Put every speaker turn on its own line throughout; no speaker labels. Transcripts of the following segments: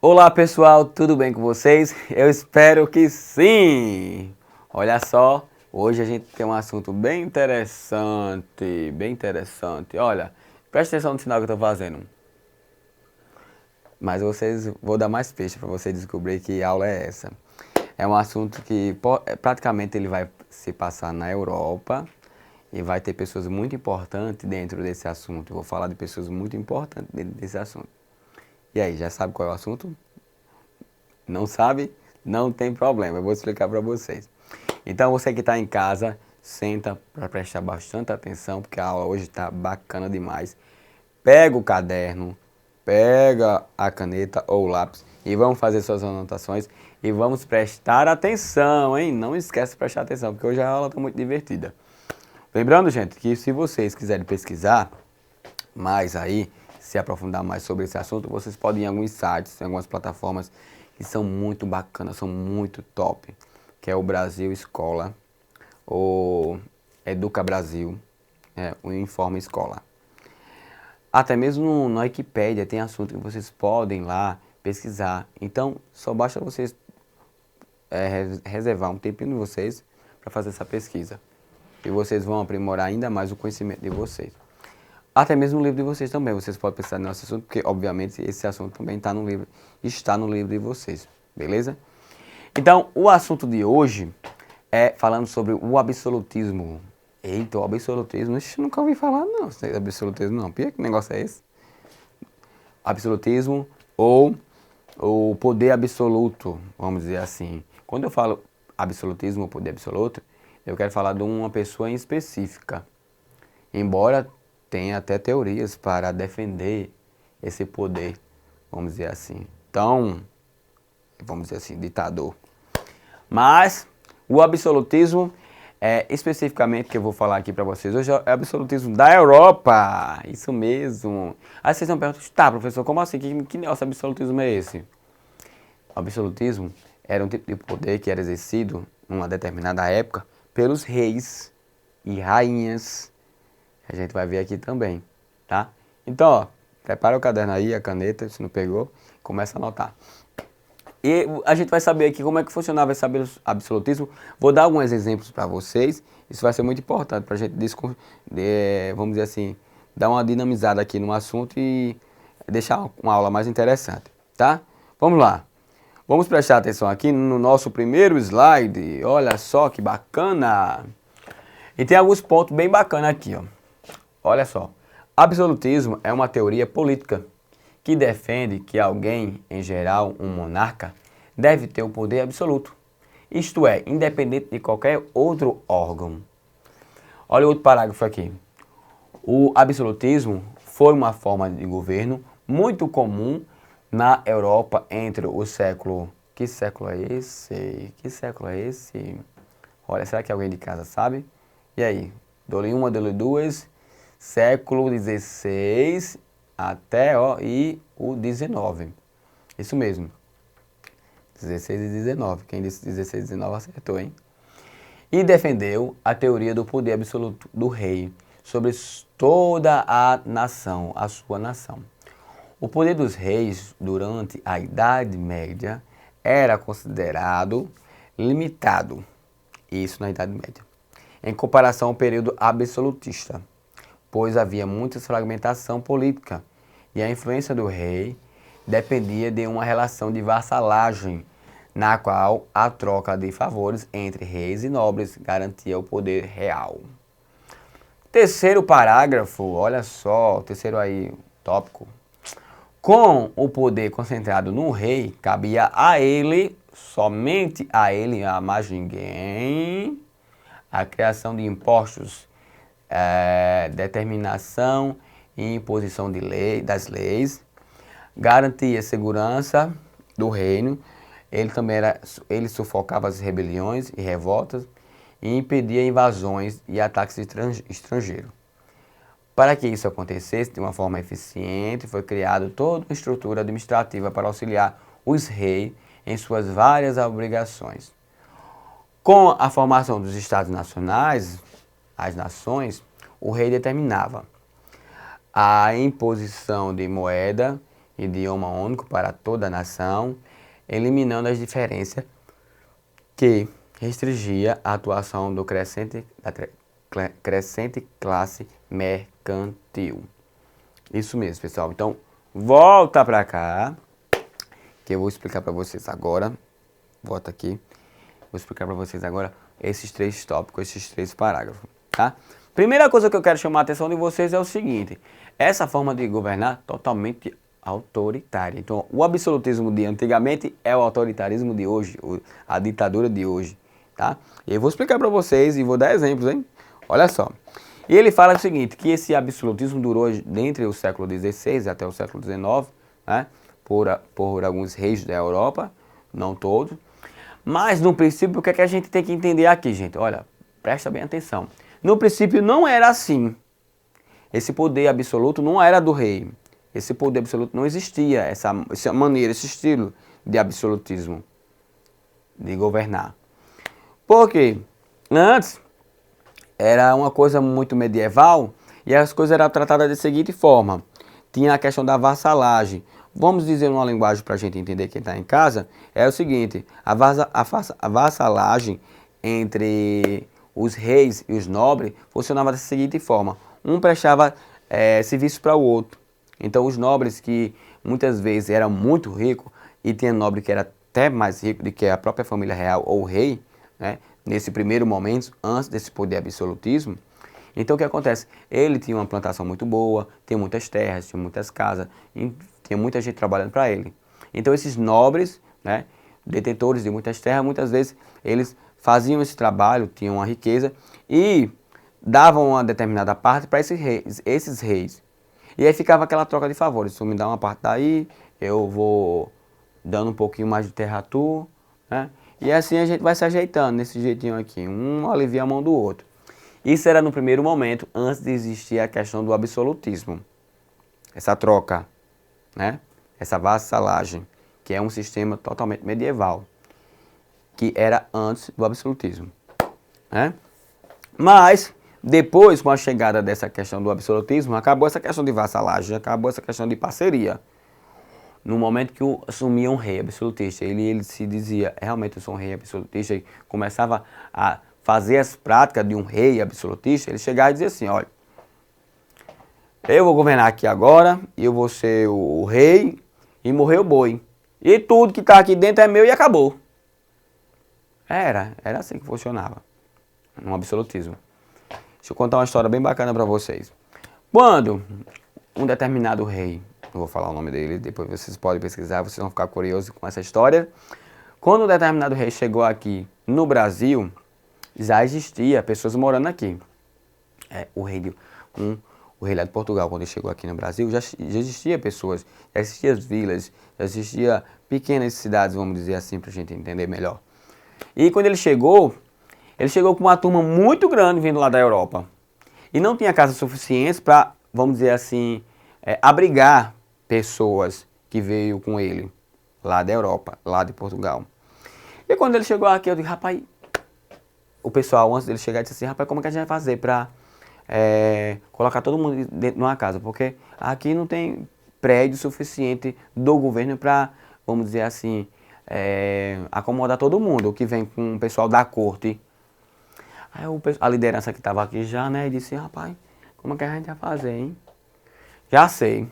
Olá pessoal, tudo bem com vocês? Eu espero que sim! Olha só, hoje a gente tem um assunto bem interessante, bem interessante. Olha, presta atenção no sinal que eu estou fazendo. Mas vou dar mais peixe para você descobrir que aula é essa. É um assunto que praticamente ele vai se passar na Europa e vai ter pessoas muito importantes dentro desse assunto. Eu vou falar de pessoas muito importantes dentro desse assunto. E aí, já sabe qual é o assunto? Não sabe? Não tem problema, eu vou explicar para vocês. Então você que está em casa, senta para prestar bastante atenção, porque a aula hoje está bacana demais. Pega o caderno, pega a caneta ou o lápis e vamos fazer suas anotações e vamos prestar atenção, hein? Não esquece de prestar atenção, porque hoje a aula está muito divertida. Lembrando, gente, que se vocês quiserem pesquisar mais aí, se aprofundar mais sobre esse assunto, vocês podem ir em alguns sites, em algumas plataformas que são muito bacanas, são muito top, que é o Brasil Escola, o Educa Brasil, o Informa Escola. Até mesmo na Wikipédia tem assunto que vocês podem lá pesquisar. Então, só basta vocês reservar um tempinho de vocês para fazer essa pesquisa. E vocês vão aprimorar ainda mais o conhecimento de vocês. Até mesmo no livro de vocês também, vocês podem pensar no nosso assunto, porque obviamente esse assunto também está no livro de vocês, beleza? Então, o assunto de hoje é falando sobre o absolutismo. Eita, o absolutismo, eu nunca ouvi falar não, absolutismo não, que negócio é esse? Absolutismo ou o poder absoluto, vamos dizer assim. Quando eu falo absolutismo ou poder absoluto, eu quero falar de uma pessoa em específica, embora tem até teorias para defender esse poder, vamos dizer assim, vamos dizer assim, ditador. Mas o absolutismo, especificamente que eu vou falar aqui para vocês hoje, é o absolutismo da Europa, isso mesmo. Aí vocês vão perguntar, tá professor, como assim, que negócio de absolutismo é esse? O absolutismo era um tipo de poder que era exercido numa determinada época pelos reis e rainhas. A gente vai ver aqui também, tá? Então, ó, prepara o caderno aí, a caneta, se não pegou, começa a anotar. E a gente vai saber aqui como é que funcionava esse absolutismo. Vou dar alguns exemplos para vocês. Isso vai ser muito importante para a gente, vamos dizer assim, dar uma dinamizada aqui no assunto e deixar uma aula mais interessante, tá? Vamos lá. Vamos prestar atenção aqui no nosso primeiro slide. Olha só que bacana! E tem alguns pontos bem bacanas aqui, ó. Olha só, absolutismo é uma teoria política que defende que alguém, em geral um monarca, deve ter o poder absoluto, isto é, independente de qualquer outro órgão. Olha o outro parágrafo aqui. O absolutismo foi uma forma de governo muito comum na Europa entre o século... Que século é esse? Que século é esse? Olha, será que alguém de casa sabe? E aí? Dou-lhe uma, dou-lhe duas... Século XVI até e o XIX. Isso mesmo. 16 e 19. Quem disse 16 e 19 acertou, hein? E defendeu a teoria do poder absoluto do rei sobre toda a nação, a sua nação. O poder dos reis durante a Idade Média era considerado limitado. Isso na Idade Média. Em comparação ao período absolutista, pois havia muita fragmentação política e a influência do rei dependia de uma relação de vassalagem, na qual a troca de favores entre reis e nobres garantia o poder real. Terceiro parágrafo, olha só, terceiro aí, tópico. Com o poder concentrado no rei, cabia a ele, somente a ele, a mais ninguém, a criação de impostos, determinação e imposição das leis, garantia a segurança do reino. Ele sufocava as rebeliões e revoltas e impedia invasões e ataques estrangeiros. Para que isso acontecesse de uma forma eficiente, foi criada toda uma estrutura administrativa para auxiliar os reis em suas várias obrigações. Com a formação dos Estados Nacionais, as nações, o rei determinava a imposição de moeda idioma único para toda a nação, eliminando as diferenças que restringia a atuação da crescente classe mercantil. Isso mesmo, pessoal. Então, volta para cá, que eu vou explicar para vocês agora. Volta aqui. Vou explicar para vocês agora esses 3 tópicos, esses 3 parágrafos, tá? Primeira coisa que eu quero chamar a atenção de vocês é o seguinte: essa forma de governar totalmente autoritária. Então, o absolutismo de antigamente é o autoritarismo de hoje, a ditadura de hoje, tá? E eu vou explicar para vocês e vou dar exemplos, hein? Olha só. E ele fala o seguinte, que esse absolutismo durou entre o século XVI até o século XIX, né? Por alguns reis da Europa, não todos. Mas, no princípio, o que é que a gente tem que entender aqui, gente? Olha, presta bem atenção. No princípio, não era assim. Esse poder absoluto não era do rei. Esse poder absoluto não existia, essa maneira, esse estilo de absolutismo, de governar. Por quê? Antes, era uma coisa muito medieval e as coisas eram tratadas da seguinte forma. Tinha a questão da vassalagem. Vamos dizer numa linguagem para a gente entender quem está em casa, é o seguinte, a vassalagem entre os reis e os nobres funcionava da seguinte forma, um prestava serviço para o outro. Então os nobres que muitas vezes eram muito ricos, e tinha nobre que era até mais rico do que a própria família real ou o rei, né, nesse primeiro momento, antes desse poder absolutismo. Então o que acontece? Ele tinha uma plantação muito boa, tinha muitas terras, tinha muitas casas, tinha muita gente trabalhando para ele. Então esses nobres, né, detentores de muitas terras, muitas vezes eles faziam esse trabalho, tinham uma riqueza e davam uma determinada parte para esses reis. E aí ficava aquela troca de favores, tu me dá uma parte daí, eu vou dando um pouquinho mais de terra a tu, né? E assim a gente vai se ajeitando nesse jeitinho aqui, um alivia a mão do outro. Isso era no primeiro momento, antes de existir a questão do absolutismo. Essa troca, né? Essa vassalagem, que é um sistema totalmente medieval, que era antes do absolutismo, né? Mas, depois, com a chegada dessa questão do absolutismo, acabou essa questão de vassalagem, acabou essa questão de parceria. No momento que assumia um rei absolutista, ele se dizia, realmente eu sou um rei absolutista, e começava a fazer as práticas de um rei absolutista, ele chegava e dizia assim, olha, eu vou governar aqui agora, eu vou ser o rei e morrer o boi. E tudo que está aqui dentro é meu e acabou. Era assim que funcionava, no absolutismo. Deixa eu contar uma história bem bacana para vocês. Quando um determinado rei, não vou falar o nome dele, depois vocês podem pesquisar, vocês vão ficar curiosos com essa história. Quando um determinado rei chegou aqui no Brasil, já existia pessoas morando aqui. O rei lá de Portugal, quando ele chegou aqui no Brasil, já existia pessoas, já existiam vilas, já existia pequenas cidades, vamos dizer assim, para a gente entender melhor. E quando ele chegou com uma turma muito grande vindo lá da Europa. E não tinha casa suficiente para, vamos dizer assim, abrigar pessoas que veio com ele, lá da Europa, lá de Portugal. E quando ele chegou aqui, eu disse, rapaz, o pessoal antes dele chegar disse assim, rapaz, como é que a gente vai fazer para colocar todo mundo dentro de uma casa? Porque aqui não tem prédio suficiente do governo para, vamos dizer assim, acomodar todo mundo, o que vem com o pessoal da corte. Aí a liderança que estava aqui já, né, disse, rapaz, como é que a gente vai fazer, hein? Já sei.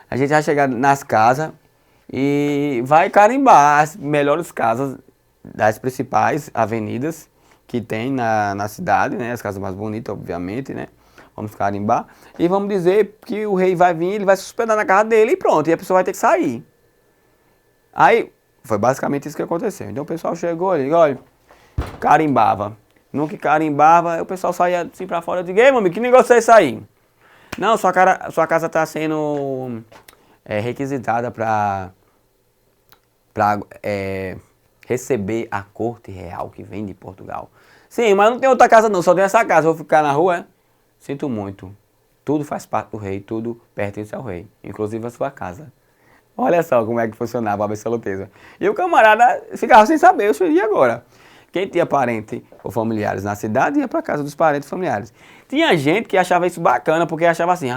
A gente vai chegar nas casas e vai carimbar as melhores casas das principais avenidas que tem na cidade, né? As casas mais bonitas, obviamente, né? Vamos carimbar e vamos dizer que o rei vai vir, ele vai se hospedar na casa dele e pronto, e a pessoa vai ter que sair. Aí, foi basicamente isso que aconteceu. Então o pessoal chegou e olha, carimbava. No que carimbava, o pessoal saía assim pra fora. Eu digo, ei, mami, que negócio é esse aí? Não, sua casa tá sendo requisitada pra receber a corte real que vem de Portugal. Sim, mas não tem outra casa não, só tem essa casa. Vou ficar na rua, é? Sinto muito. Tudo faz parte do rei, tudo pertence ao rei, inclusive a sua casa. Olha só como é que funcionava a absoluteza. E o camarada ficava sem saber, e agora? Quem tinha parente ou familiares na cidade ia para casa dos parentes e familiares. Tinha gente que achava isso bacana, porque achava assim,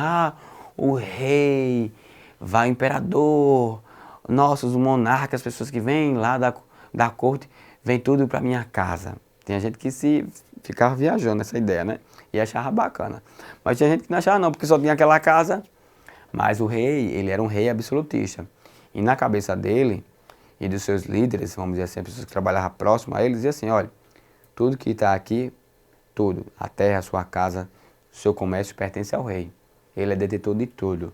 o rei vai o imperador, nossos monarcas, as pessoas que vêm lá da corte, vem tudo para minha casa. Tinha gente que ficava viajando nessa ideia, né? E achava bacana. Mas tinha gente que não achava não, porque só tinha aquela casa. Mas o rei, ele era um rei absolutista. E na cabeça dele e dos seus líderes, vamos dizer assim, pessoas que trabalhavam próximo a ele, dizia assim, olha, tudo que está aqui, tudo, a terra, a sua casa, o seu comércio pertence ao rei. Ele é detentor de tudo.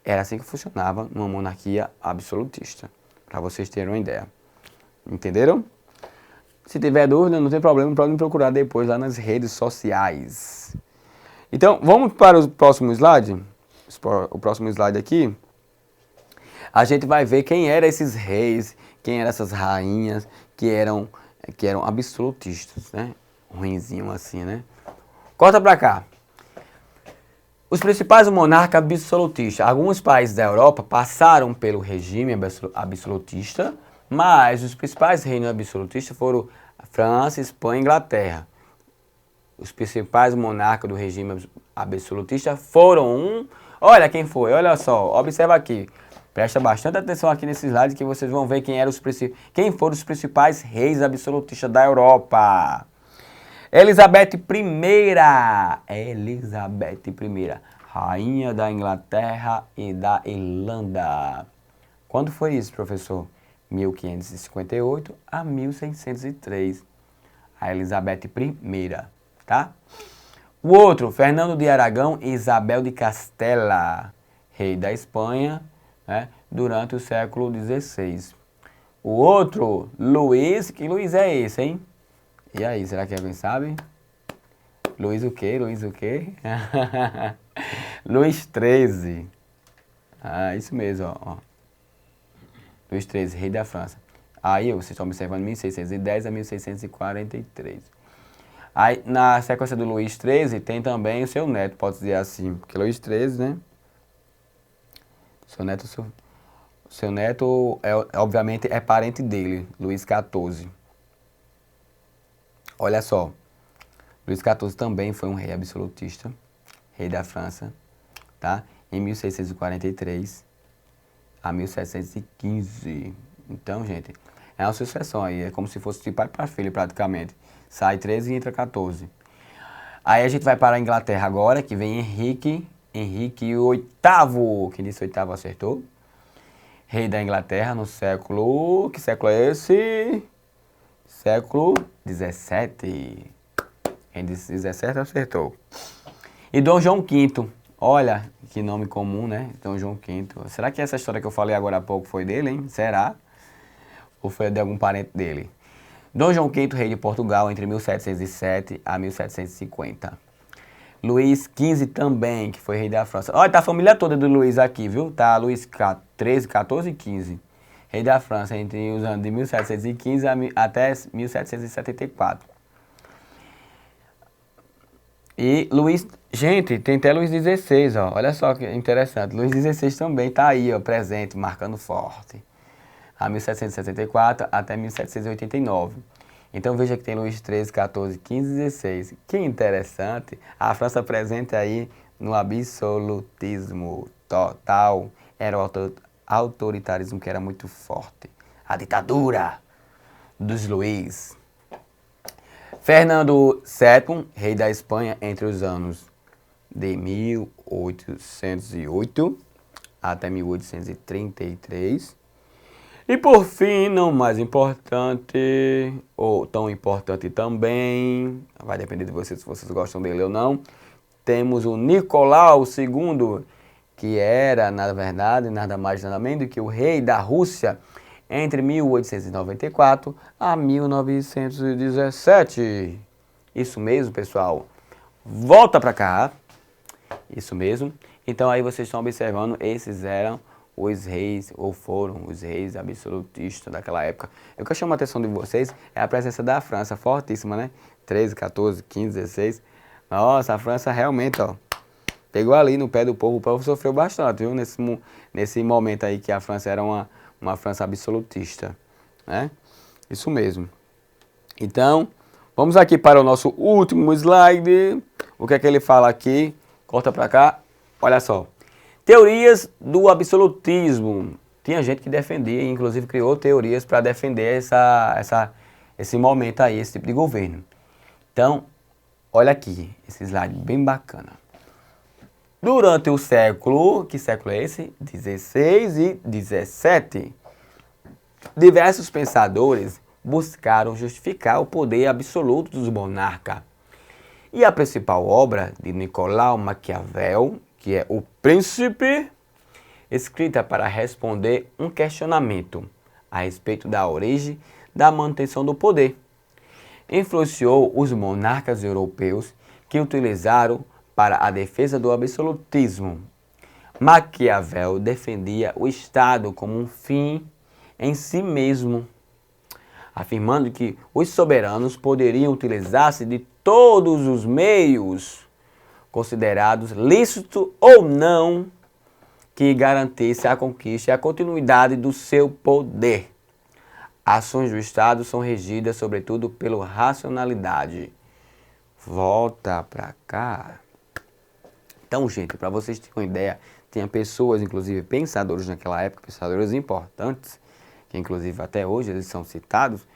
Era assim que funcionava numa monarquia absolutista, para vocês terem uma ideia. Entenderam? Se tiver dúvida, não tem problema, pode me procurar depois lá nas redes sociais. Então, vamos para o próximo slide? O próximo slide aqui. A gente vai ver quem eram esses reis, quem eram essas rainhas que eram absolutistas, né? Ruinzinho assim, né? Corta pra cá. Os principais monarcas absolutistas. Alguns países da Europa passaram pelo regime absolutista, mas os principais reinos absolutistas foram a França, Espanha e Inglaterra. Os principais monarcas do regime absolutista foram Olha quem foi, olha só, observa aqui. Presta bastante atenção aqui nesse slide que vocês vão ver quem foram os principais reis absolutistas da Europa. Elizabeth I, rainha da Inglaterra e da Irlanda. Quando foi isso, professor? 1558 a 1603. A Elizabeth I, tá? O outro, Fernando de Aragão e Isabel de Castela, rei da Espanha, né, durante o século XVI. O outro, Luís, que Luís é esse, hein? E aí, será que alguém sabe? Luís o quê? Luís o quê? Luís XIII. Ah, isso mesmo, ó. Luís XIII, rei da França. Aí, vocês estão observando 1610 a 1643. Aí, na sequência do Luís XIII, tem também o seu neto, pode dizer assim. Porque Luís XIII, né? Seu neto, obviamente, é parente dele, Luís XIV. Olha só. Luís XIV também foi um rei absolutista, rei da França, tá? Em 1643 a 1715. Então, gente, é uma sucessão aí, é como se fosse de pai para filho praticamente. Sai 13 e entra 14. Aí a gente vai para a Inglaterra agora, que vem Henrique VIII. Quem disse oitavo acertou. Rei da Inglaterra no século... Que século é esse? Século 17. Quem disse 17 acertou. E Dom João V. Olha, que nome comum, né? Dom João V. Será que essa história que eu falei agora há pouco foi dele, hein? Será? Ou foi de algum parente dele? Dom João V, rei de Portugal, entre 1707 a 1750. Luís XV também, que foi rei da França. Olha, tá a família toda do Luís aqui, viu? Tá Luís XIII, XIV e XV. Rei da França entre os anos de 1715 até 1774. E Luís... Gente, tem até Luís XVI, ó. Olha só que interessante. Luís XVI também tá aí, ó, presente, marcando forte. A 1774 até 1789. Então veja que tem Luís XIII, XIV, XV, XVI. Que interessante. A França presente aí no absolutismo total. Era o autoritarismo que era muito forte. A ditadura dos Luís. Fernando VII, rei da Espanha entre os anos de 1808 até 1833. E por fim, não mais importante, ou tão importante também, vai depender de vocês se vocês gostam dele ou não, temos o Nicolau II, que era, na verdade, nada mais nada menos do que o rei da Rússia entre 1894 a 1917. Isso mesmo, pessoal. Volta pra cá. Isso mesmo. Então aí vocês estão observando, esses eram os reis, ou foram os reis absolutistas daquela época. O que eu chamo a atenção de vocês é a presença da França, fortíssima, né? 13, 14, 15, 16. Nossa, a França realmente, ó, pegou ali no pé do povo. O povo sofreu bastante, viu? Nesse momento aí que a França era uma França absolutista, né? Isso mesmo. Então, vamos aqui para o nosso último slide. O que é que ele fala aqui? Corta pra cá. Olha só. Teorias do absolutismo. Tinha gente que defendia, inclusive criou teorias para defender esse momento aí, esse tipo de governo. Então, olha aqui, esse slide bem bacana. Durante o século, que século é esse? 16 e 17, diversos pensadores buscaram justificar o poder absoluto dos monarcas. E a principal obra de Nicolau Maquiavel, que é O Príncipe, escrita para responder um questionamento a respeito da origem da manutenção do poder, influenciou os monarcas europeus que utilizaram para a defesa do absolutismo. Maquiavel defendia o Estado como um fim em si mesmo, afirmando que os soberanos poderiam utilizar-se de todos os meios, considerados lícitos ou não, que garantisse a conquista e a continuidade do seu poder. Ações do Estado são regidas, sobretudo, pela racionalidade. Volta pra cá. Então, gente, para vocês terem uma ideia, tinha pessoas, inclusive pensadores naquela época, pensadores importantes, que inclusive até hoje eles são citados,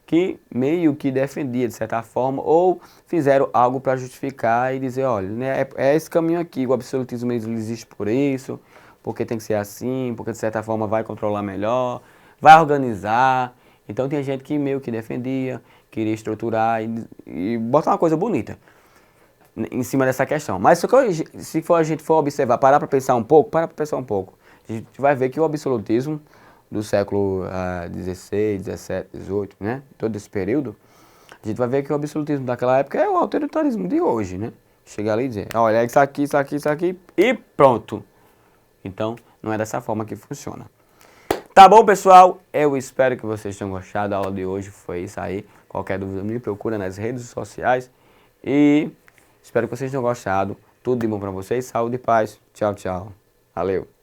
que meio que defendiam de certa forma, ou fizeram algo para justificar e dizer, olha, né, é esse caminho aqui, o absolutismo existe por isso, porque tem que ser assim, porque de certa forma vai controlar melhor, vai organizar. Então tinha gente que meio que defendia, queria estruturar e botar uma coisa bonita em cima dessa questão. Mas se a gente for observar, parar para pensar um pouco, a gente vai ver que o absolutismo do século XVI, XVII, XVIII, né? Todo esse período, a gente vai ver que o absolutismo daquela época é o autoritarismo de hoje, né? Chegar ali e dizer, olha, isso aqui, isso aqui, isso aqui e pronto. Então, não é dessa forma que funciona. Tá bom, pessoal? Eu espero que vocês tenham gostado da aula de hoje. Foi isso aí. Qualquer dúvida, me procura nas redes sociais. E espero que vocês tenham gostado. Tudo de bom pra vocês. Saúde e paz. Tchau, tchau. Valeu.